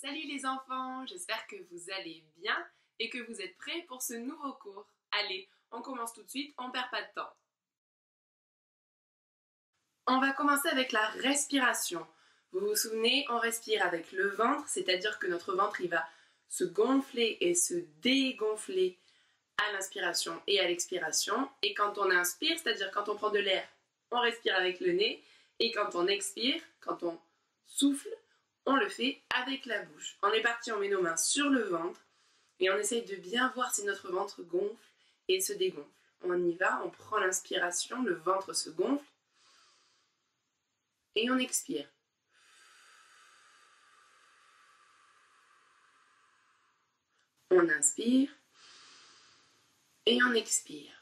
Salut les enfants, j'espère que vous allez bien et que vous êtes prêts pour ce nouveau cours. Allez, on commence tout de suite, on perd pas de temps. On va commencer avec la respiration. Vous vous souvenez, on respire avec le ventre, c'est-à-dire que notre ventre il va se gonfler et se dégonfler à l'inspiration et à l'expiration. Et quand on inspire, c'est-à-dire quand on prend de l'air, on respire avec le nez. Et quand on expire, quand on souffle, on le fait avec la bouche. On est parti, on met nos mains sur le ventre et on essaye de bien voir si notre ventre gonfle et se dégonfle. On y va, on prend l'inspiration, le ventre se gonfle et on expire. On inspire et on expire.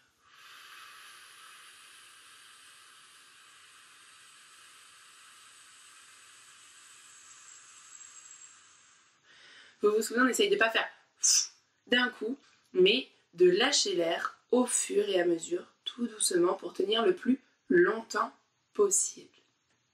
Vous vous souvenez, on essaye de ne pas faire d'un coup, mais de lâcher l'air au fur et à mesure, tout doucement, pour tenir le plus longtemps possible.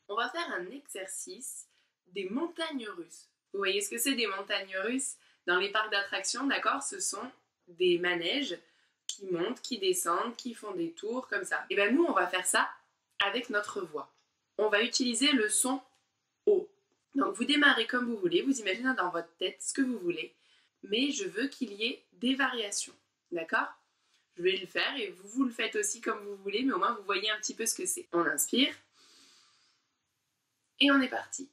On va faire un exercice des montagnes russes. Vous voyez ce que c'est des montagnes russes? Dans les parcs d'attractions, d'accord, ce sont des manèges qui montent, qui descendent, qui font des tours comme ça. Et bien nous, on va faire ça avec notre voix. On va utiliser le son O. Donc vous démarrez comme vous voulez, vous imaginez dans votre tête ce que vous voulez, mais je veux qu'il y ait des variations, d'accord? Je vais le faire et vous le faites aussi comme vous voulez, mais au moins vous voyez un petit peu ce que c'est. On inspire et on est parti.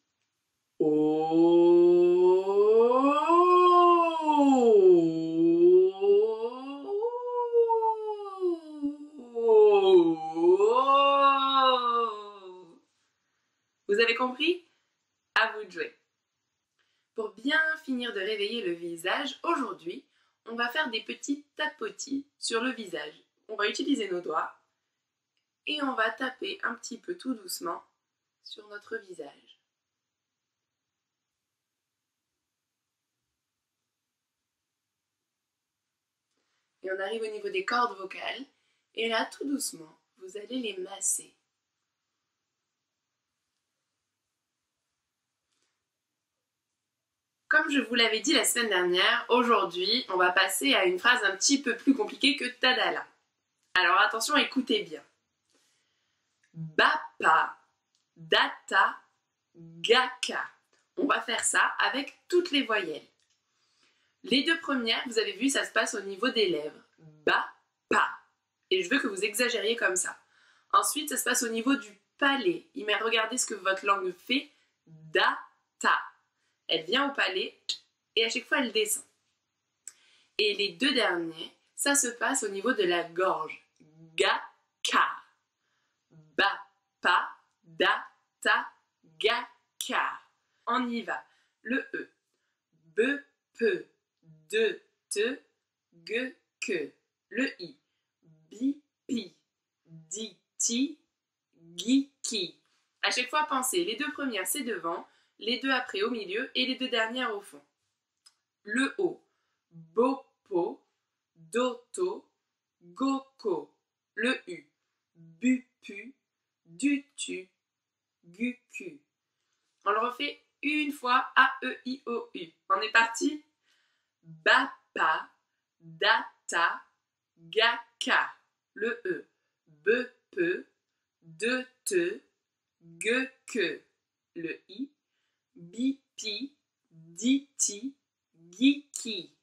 Vous avez compris? À vous de jouer. Pour bien finir de réveiller le visage, aujourd'hui, on va faire des petits tapotis sur le visage. On va utiliser nos doigts et on va taper un petit peu tout doucement sur notre visage. Et on arrive au niveau des cordes vocales et là, tout doucement, vous allez les masser. Comme je vous l'avais dit la semaine dernière, aujourd'hui, on va passer à une phrase un petit peu plus compliquée que Tadala. Alors attention, écoutez bien. Bapa, data, gaka. On va faire ça avec toutes les voyelles. Les deux premières, vous avez vu, ça se passe au niveau des lèvres. Ba-pa. Et je veux que vous exagériez comme ça. Ensuite, ça se passe au niveau du palais. Mais regardez ce que votre langue fait. Da-ta. Elle vient au palais et à chaque fois elle descend. Et les deux derniers, ça se passe au niveau de la gorge. Ga-ka. Ba-pa, da-ta, ga-ka. On y va. Le E. Be-pe, de-te, ge-que. Le I. Bi-pi, di-ti, gi-ki. À chaque fois, pensez, les deux premières c'est devant, les deux après au milieu et les deux dernières au fond. Le O. Bopo, doto, goko. Le U. Bupu, dutu, gucu. On le refait une fois. A-E-I-O-U. On est parti? Bapa, data, gaka. Le E. Bepe, de-te, ge-que. Le I. Bipi, diti, giki.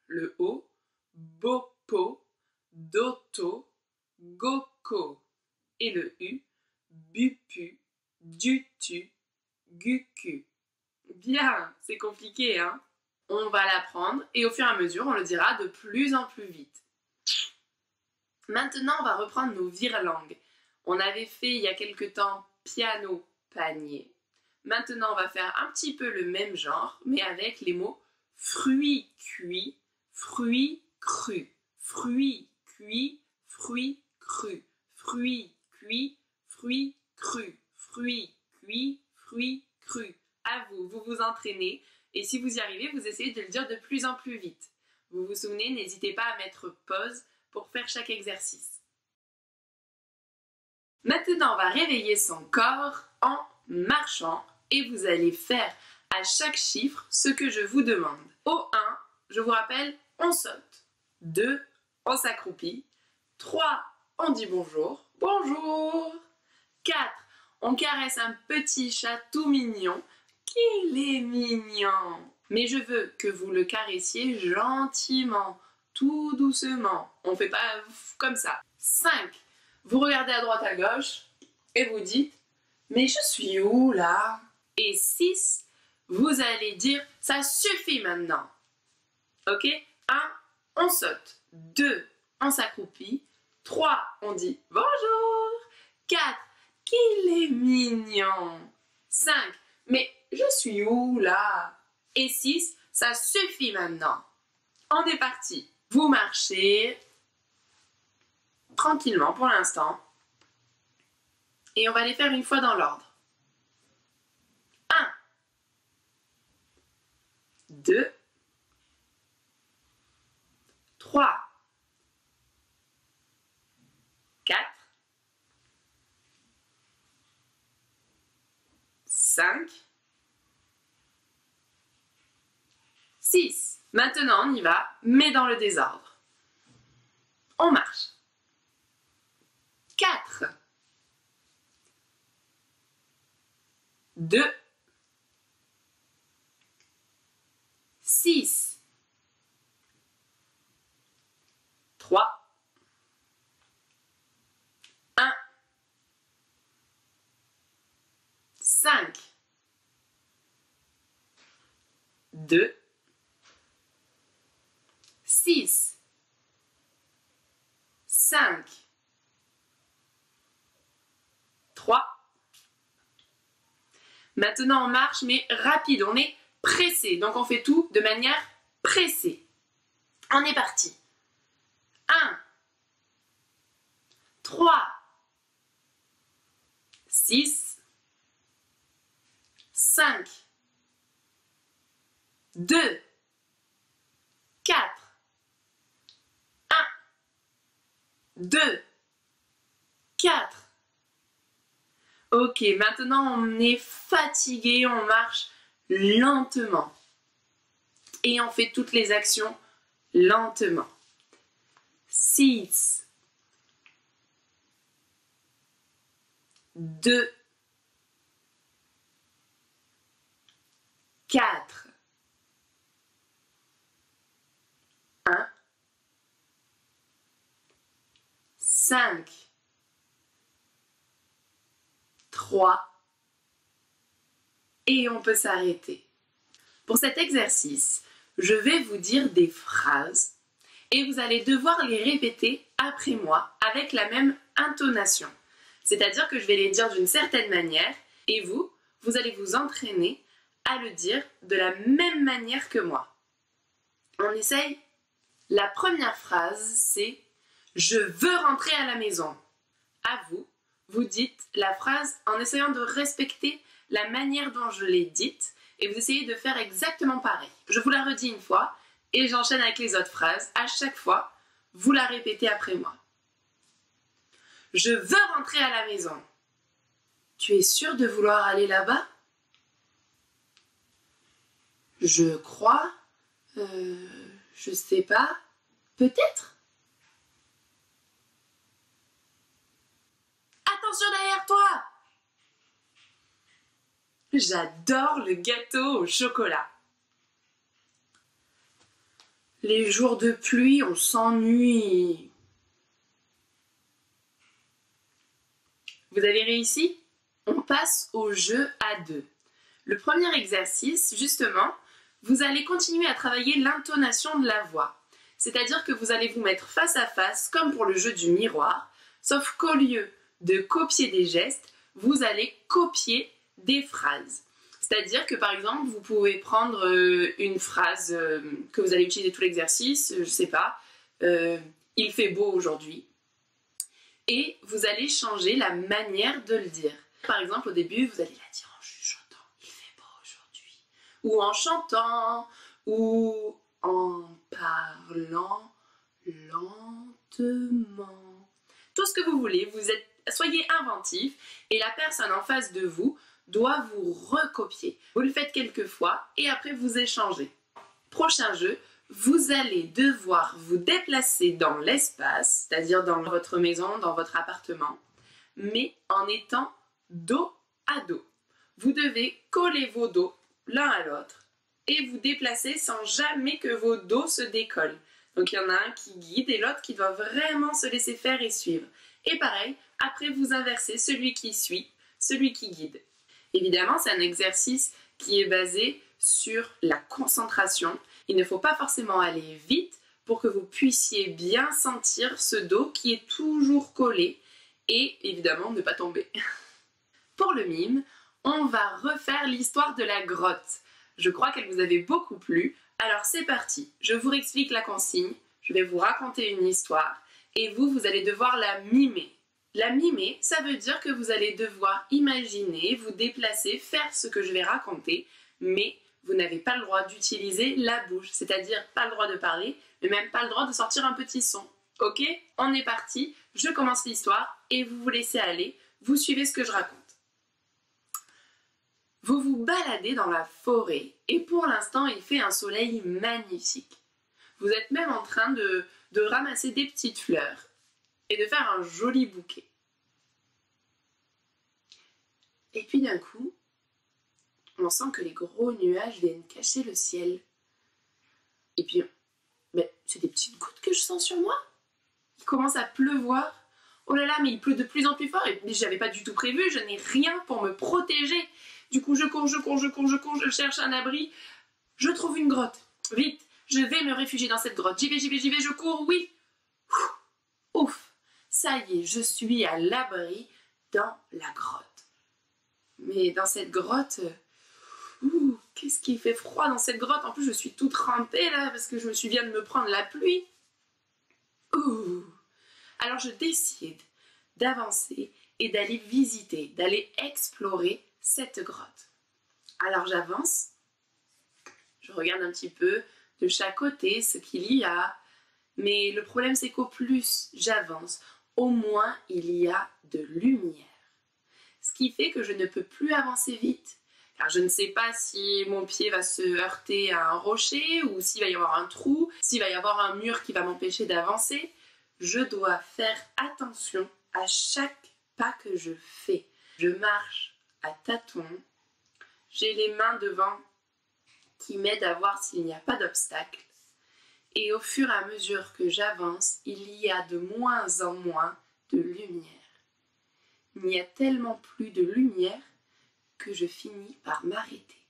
Le O. Bopo, doto, goko. Et le U. Bupu, dutu, gucu. Bien, c'est compliqué, hein? On va l'apprendre et au fur et à mesure, on le dira de plus en plus vite. Maintenant, on va reprendre nos virelangues. On avait fait il y a quelque temps piano, panier. Maintenant, on va faire un petit peu le même genre, mais avec les mots fruits cuits, fruits crus. Fruits cuits, fruits crus. Fruits cuits, fruits crus. Fruits cuits, fruits crus. À vous, vous vous entraînez. Et si vous y arrivez, vous essayez de le dire de plus en plus vite. Vous vous souvenez, n'hésitez pas à mettre pause pour faire chaque exercice. Maintenant, on va réveiller son corps en marchant et vous allez faire à chaque chiffre ce que je vous demande. Au 1, je vous rappelle, on saute. 2, on s'accroupit. 3, on dit bonjour. Bonjour. 4, on caresse un petit chat tout mignon. Qu'il est mignon. Mais je veux que vous le caressiez gentiment, tout doucement. On ne fait pas comme ça. 5, vous regardez à droite à gauche et vous dites « Mais je suis où là ?» Et 6, vous allez dire « Ça suffit maintenant !» Ok? 1, on saute. 2, on s'accroupit. 3, on dit « Bonjour !» 4, qu'il est mignon. 5, mais je suis où là? Et 6, ça suffit maintenant. On est parti. Vous marchez tranquillement pour l'instant. Et on va les faire une fois dans l'ordre. 1, 2, 3, 4, 5, 6. Maintenant, on y va, mais dans le désordre. On marche. 4, 2, 6, 3, 1, 5, 2, 6, 5, 3. Maintenant, on marche, mais rapide. On est pressé. Donc, on fait tout de manière pressée. On est parti. 1, 3, 6, 5, 2, 4, 1, 2, 4. Ok, maintenant on est fatigué, on marche lentement. Et on fait toutes les actions lentement. 6, 2, 4, 1, 5, 3, et on peut s'arrêter. Pour cet exercice, je vais vous dire des phrases et vous allez devoir les répéter après moi avec la même intonation. C'est-à-dire que je vais les dire d'une certaine manière et vous allez vous entraîner à le dire de la même manière que moi. On essaye. La première phrase, c'est « Je veux rentrer à la maison ». À vous, vous dites la phrase en essayant de respecter la manière dont je l'ai dite et vous essayez de faire exactement pareil. Je vous la redis une fois et j'enchaîne avec les autres phrases. À chaque fois, vous la répétez après moi. Je veux rentrer à la maison. Tu es sûr de vouloir aller là-bas? Je crois. Je sais pas. Peut-être? Attention derrière toi! J'adore le gâteau au chocolat. Les jours de pluie, on s'ennuie. Vous avez réussi? On passe au jeu à deux. Le premier exercice, justement, vous allez continuer à travailler l'intonation de la voix. C'est-à-dire que vous allez vous mettre face à face, comme pour le jeu du miroir, sauf qu'au lieu de copier des gestes, vous allez copier des phrases. C'est-à-dire que par exemple, vous pouvez prendre une phrase que vous allez utiliser tout l'exercice, je sais pas, il fait beau aujourd'hui, et vous allez changer la manière de le dire. Par exemple, au début, vous allez la dire en chuchotant, il fait beau aujourd'hui, ou en chantant, ou en parlant lentement. Tout ce que vous voulez, vous êtes Soyez inventif et la personne en face de vous doit vous recopier. Vous le faites quelques fois et après vous échangez. Prochain jeu, vous allez devoir vous déplacer dans l'espace, c'est-à-dire dans votre maison, dans votre appartement, mais en étant dos à dos. Vous devez coller vos dos l'un à l'autre et vous déplacer sans jamais que vos dos se décollent. Donc il y en a un qui guide et l'autre qui doit vraiment se laisser faire et suivre. Et pareil, après vous inversez celui qui suit, celui qui guide. Évidemment, c'est un exercice qui est basé sur la concentration. Il ne faut pas forcément aller vite pour que vous puissiez bien sentir ce dos qui est toujours collé et évidemment ne pas tomber. Pour le mime, on va refaire l'histoire de la grotte. Je crois qu'elle vous avait beaucoup plu. Alors c'est parti, je vous réexplique la consigne, je vais vous raconter une histoire et vous allez devoir la mimer. La mimer, ça veut dire que vous allez devoir imaginer, vous déplacer, faire ce que je vais raconter, mais vous n'avez pas le droit d'utiliser la bouche, c'est-à-dire pas le droit de parler, mais même pas le droit de sortir un petit son. Ok? On est parti, je commence l'histoire et vous vous laissez aller, vous suivez ce que je raconte. Vous vous baladez dans la forêt et pour l'instant il fait un soleil magnifique. Vous êtes même en train de ramasser des petites fleurs et de faire un joli bouquet. Et puis d'un coup, on sent que les gros nuages viennent cacher le ciel. Et puis, c'est des petites gouttes que je sens sur moi. Il commence à pleuvoir. Oh là là, mais il pleut de plus en plus fort et j'avais pas du tout prévu, je n'ai rien pour me protéger. Du coup, je cours, je cherche un abri. Je trouve une grotte. Vite, je vais me réfugier dans cette grotte. J'y vais, je cours, oui. Ouf, ça y est, je suis à l'abri dans la grotte. Mais dans cette grotte, qu'est-ce qui fait froid dans cette grotte? En plus, je suis toute trempée là parce que je viens de me prendre la pluie. Alors je décide d'avancer et d'aller visiter, d'aller explorer cette grotte. Alors j'avance, je regarde un petit peu de chaque côté ce qu'il y a, mais le problème c'est qu'au plus j'avance, au moins il y a de lumière. Ce qui fait que je ne peux plus avancer vite, car je ne sais pas si mon pied va se heurter à un rocher ou s'il va y avoir un trou, s'il va y avoir un mur qui va m'empêcher d'avancer. Je dois faire attention à chaque pas que je fais. Je marche à tâtons, j'ai les mains devant qui m'aident à voir s'il n'y a pas d'obstacle. Et au fur et à mesure que j'avance, il y a de moins en moins de lumière. Il n'y a tellement plus de lumière que je finis par m'arrêter.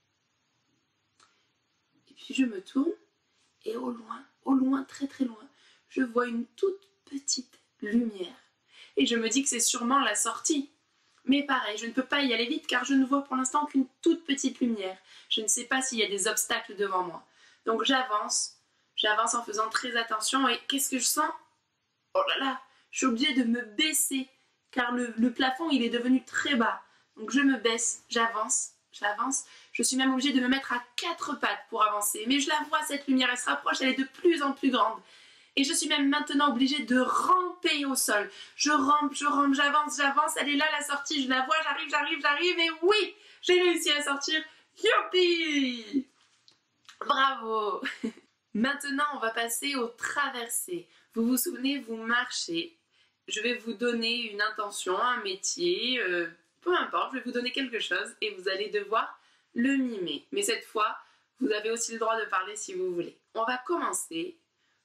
Et puis je me tourne et au loin, très très loin, je vois une toute petite lumière. Et je me dis que c'est sûrement la sortie. Mais pareil, je ne peux pas y aller vite car je ne vois pour l'instant qu'une toute petite lumière. Je ne sais pas s'il y a des obstacles devant moi. Donc j'avance en faisant très attention et qu'est-ce que je sens? Oh là là, je suis obligée de me baisser car le plafond il est devenu très bas. Donc je me baisse, j'avance. Je suis même obligée de me mettre à 4 pattes pour avancer. Mais je la vois cette lumière, elle se rapproche, elle est de plus en plus grande. Et je suis même maintenant obligée de ramper au sol. Je rampe, j'avance, elle est là la sortie, je la vois, j'arrive, et oui, j'ai réussi à sortir. Youpi! Bravo! Maintenant, on va passer aux traversées. Vous vous souvenez, vous marchez. Je vais vous donner une intention, un métier, peu importe, je vais vous donner quelque chose et vous allez devoir le mimer. Mais cette fois, vous avez aussi le droit de parler si vous voulez. On va commencer.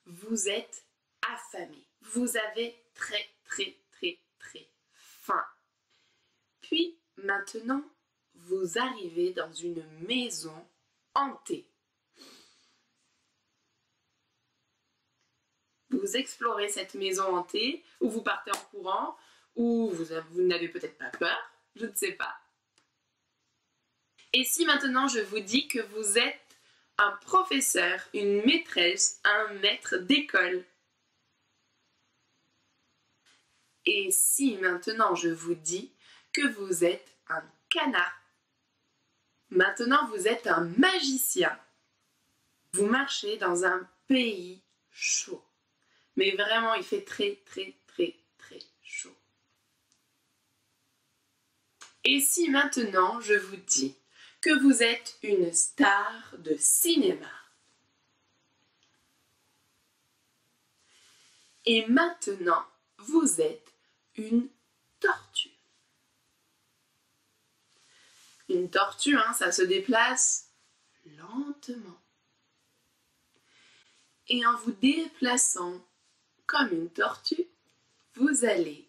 Vous êtes affamé. Vous avez très faim. Puis maintenant, vous arrivez dans une maison hantée. Vous explorez cette maison hantée, ou vous partez en courant, ou vous n'avez peut-être pas peur, je ne sais pas. Et si maintenant je vous dis que vous êtes un professeur, une maîtresse, un maître d'école? Et si maintenant je vous dis que vous êtes un canard? Maintenant vous êtes un magicien. Vous marchez dans un pays chaud. Mais vraiment il fait très chaud. Et si maintenant je vous dis que vous êtes une star de cinéma? Et maintenant, vous êtes une tortue. Une tortue, ça se déplace lentement. Et en vous déplaçant comme une tortue, vous allez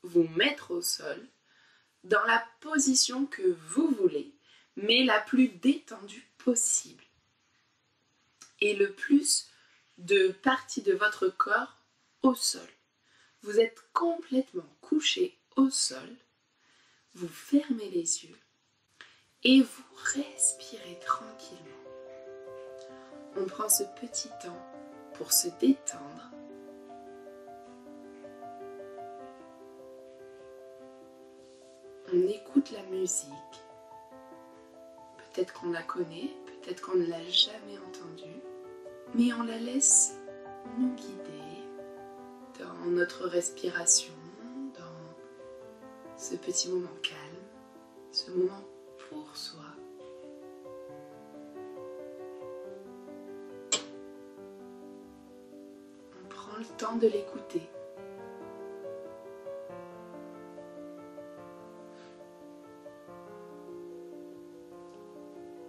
vous mettre au sol dans la position que vous voulez, mais la plus détendue possible. Et le plus de parties de votre corps au sol. Vous êtes complètement couché au sol, vous fermez les yeux et vous respirez tranquillement. On prend ce petit temps pour se détendre. On écoute la musique. Peut-être qu'on la connaît, peut-être qu'on ne l'a jamais entendue, mais on la laisse nous guider dans notre respiration, dans ce petit moment calme, ce moment pour soi. On prend le temps de l'écouter.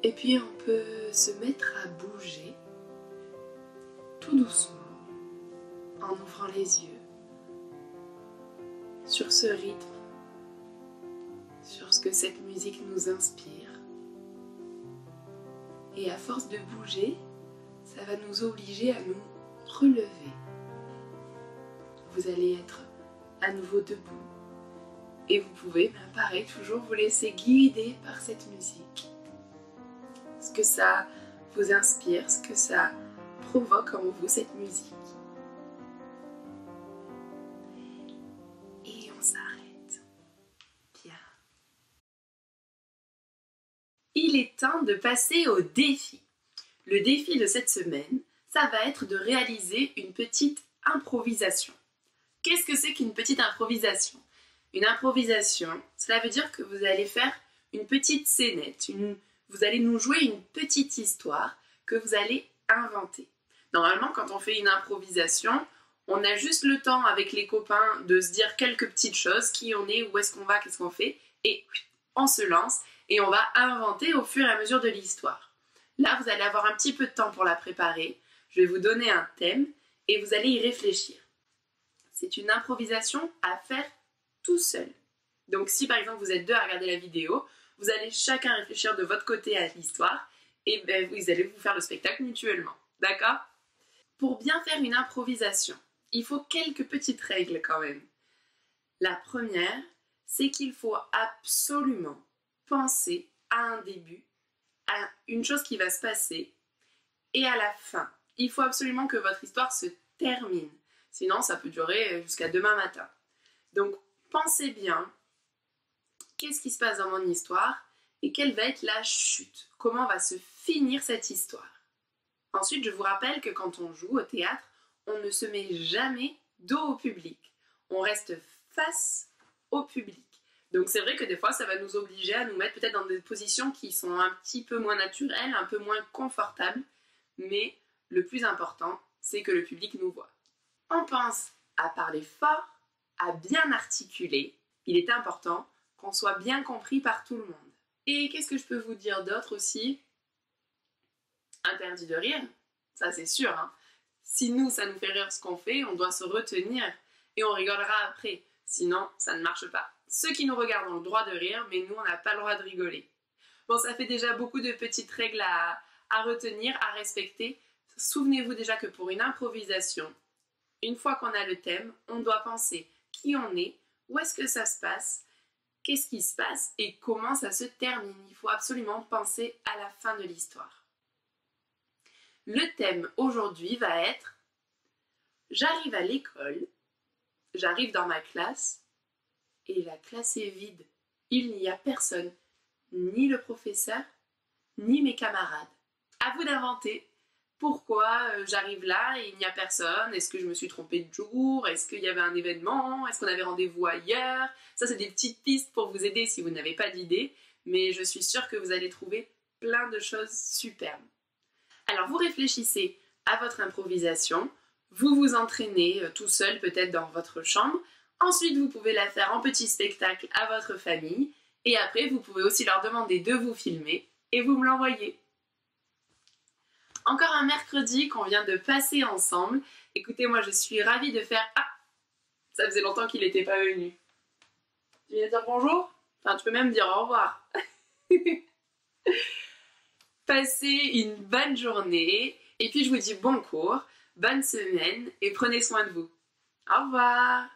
Et puis on peut se mettre à bouger tout doucement en ouvrant les yeux sur ce rythme, sur ce que cette musique nous inspire. Et à force de bouger, ça va nous obliger à nous relever. Vous allez être à nouveau debout et vous pouvez, pareil, toujours vous laisser guider par cette musique. Ce que ça vous inspire, ce que ça provoque en vous, cette musique. Et on s'arrête. Bien. Il est temps de passer au défi. Le défi de cette semaine, ça va être de réaliser une petite improvisation. Qu'est-ce que c'est qu'une petite improvisation? Une improvisation, cela veut dire que vous allez faire une petite scénette, vous allez nous jouer une petite histoire que vous allez inventer. Normalement, quand on fait une improvisation, on a juste le temps avec les copains de se dire quelques petites choses, qui on est, où est-ce qu'on va, qu'est-ce qu'on fait, et on se lance et on va inventer au fur et à mesure de l'histoire. Là, vous allez avoir un petit peu de temps pour la préparer. Je vais vous donner un thème et vous allez y réfléchir. C'est une improvisation à faire tout seul. Donc si par exemple vous êtes deux à regarder la vidéo, vous allez chacun réfléchir de votre côté à l'histoire et vous allez vous faire le spectacle mutuellement. D'accord? Pour bien faire une improvisation, il faut quelques petites règles quand même. La première, c'est qu'il faut absolument penser à un début, à une chose qui va se passer et à la fin. Il faut absolument que votre histoire se termine. Sinon, ça peut durer jusqu'à demain matin. Donc, pensez bien, qu'est-ce qui se passe dans mon histoire et quelle va être la chute? Comment va se finir cette histoire? Ensuite, je vous rappelle que quand on joue au théâtre, on ne se met jamais dos au public. On reste face au public. Donc c'est vrai que des fois, ça va nous obliger à nous mettre peut-être dans des positions qui sont un petit peu moins naturelles, un peu moins confortables. Mais le plus important, c'est que le public nous voit. On pense à parler fort, à bien articuler. Il est important qu'on soit bien compris par tout le monde. Et qu'est-ce que je peux vous dire d'autre aussi? Interdit de rire, ça c'est sûr. Si nous, ça nous fait rire ce qu'on fait, on doit se retenir et on rigolera après. Sinon, ça ne marche pas. Ceux qui nous regardent ont le droit de rire, mais nous, on n'a pas le droit de rigoler. Bon, ça fait déjà beaucoup de petites règles à retenir, à respecter. Souvenez-vous déjà que pour une improvisation, une fois qu'on a le thème, on doit penser qui on est, où est-ce que ça se passe, qu'est-ce qui se passe et comment ça se termine. Il faut absolument penser à la fin de l'histoire. Le thème aujourd'hui va être « J'arrive à l'école, j'arrive dans ma classe et la classe est vide. Il n'y a personne, ni le professeur, ni mes camarades. » À vous d'inventer. pourquoi j'arrive là et il n'y a personne, est-ce que je me suis trompée de jour, est-ce qu'il y avait un événement, est-ce qu'on avait rendez-vous ailleurs. Ça, c'est des petites pistes pour vous aider si vous n'avez pas d'idée, mais je suis sûre que vous allez trouver plein de choses superbes. Alors vous réfléchissez à votre improvisation, vous vous entraînez tout seul peut-être dans votre chambre, ensuite vous pouvez la faire en petit spectacle à votre famille, et après vous pouvez aussi leur demander de vous filmer et vous me l'envoyez. Encore un mercredi qu'on vient de passer ensemble. Écoutez, moi je suis ravie de faire... Ah, ça faisait longtemps qu'il n'était pas venu. Tu viens dire bonjour? Enfin, tu peux même dire au revoir. Passez une bonne journée et puis je vous dis bon cours, bonne semaine et prenez soin de vous. Au revoir!